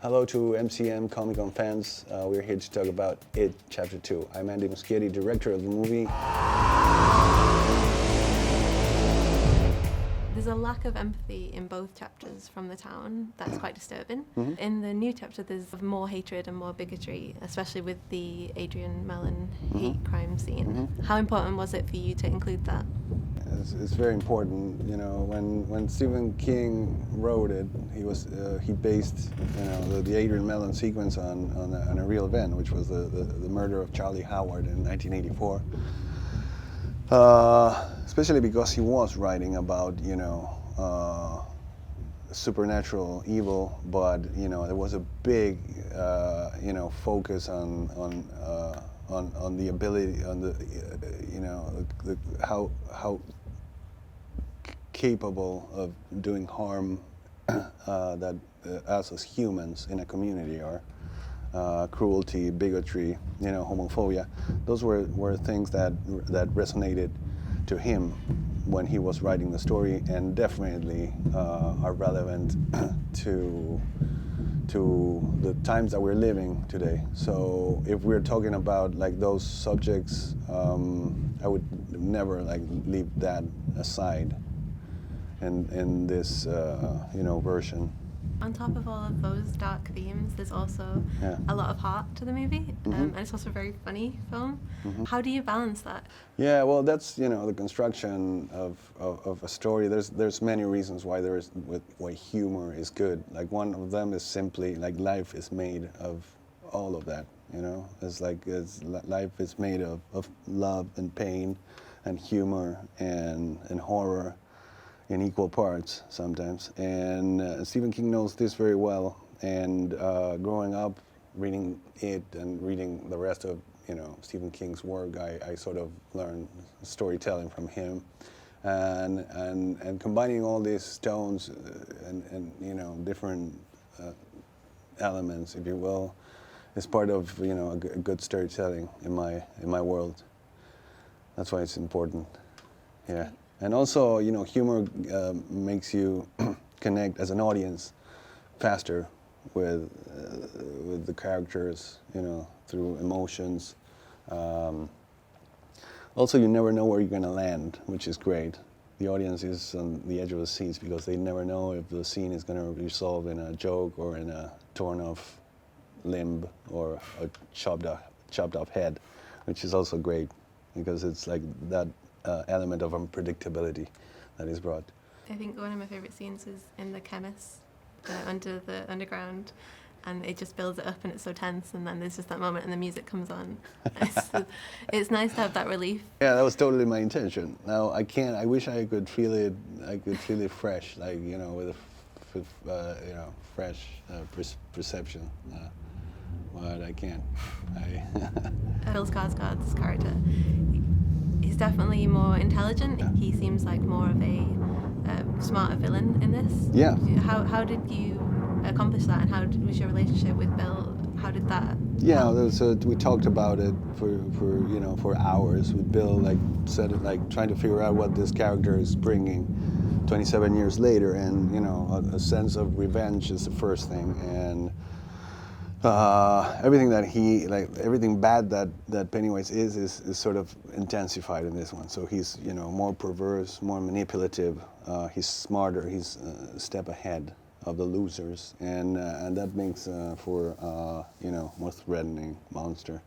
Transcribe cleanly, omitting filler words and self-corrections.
Hello to MCM Comic Con fans. We're here to talk about It Chapter 2. I'm Andy Muschietti, director of the movie. There's a lack of empathy in both chapters from the town that's quite disturbing. Mm-hmm. In the new chapter there's more hatred and more bigotry, especially with the Adrian Mellon hate crime scene. Mm-hmm. How important was it for you to include that? It's very important. You know, when Stephen King wrote it, he based the Adrian Mellon sequence on a real event, which was the murder of Charlie Howard in 1984. Especially because he was writing about supernatural evil, but there was a big focus on the ability, on the how capable of doing harm that us as humans in a community are. Cruelty, bigotry, homophobia. Those were things that resonated to him when he was writing the story, and definitely are relevant to the times that we're living today. So if we're talking about like those subjects, I would never leave that aside in this version. On top of all of those dark themes, there's also a lot of heart to the movie, and it's also a very funny film. How do you balance that? Yeah, well, that's the construction of a story. There's many reasons why why humor is good. Like one of them is simply like life is made of all of that. Life is made of love and pain, and humor and horror in equal parts sometimes, and Stephen King knows this very well. And growing up, reading it and reading the rest of Stephen King's work, I sort of learned storytelling from him, and combining all these tones and different elements, if you will, is part of a good storytelling in my world. That's why it's important. Yeah. And also, humor makes you connect as an audience faster with the characters, through emotions. Also, you never know where you're going to land, which is great. The audience is on the edge of the seats because they never know if the scene is going to resolve in a joke or in a torn off limb or a chopped off head, which is also great because it's like that element of unpredictability that is brought. I think one of my favourite scenes is in the chemist under the underground, and it just builds it up and it's so tense, and then there's just that moment and the music comes on. It's nice to have that relief. Yeah, that was totally my intention. Now I wish I could feel it. I could feel it fresh, with a fresh perception. But I can't. Bill Skarsgård's character, he's definitely more intelligent. Yeah. He seems like more of a smarter villain in this. Yeah. How did you accomplish that, and how was your relationship with Bill? How did that? Yeah, we talked about it for hours with Bill, trying to figure out what this character is bringing 27 years later, and a sense of revenge is the first thing, and everything that everything bad that Pennywise is sort of intensified in this one. So he's more perverse, more manipulative. He's smarter. He's a step ahead of the losers, and that makes for more threatening monster.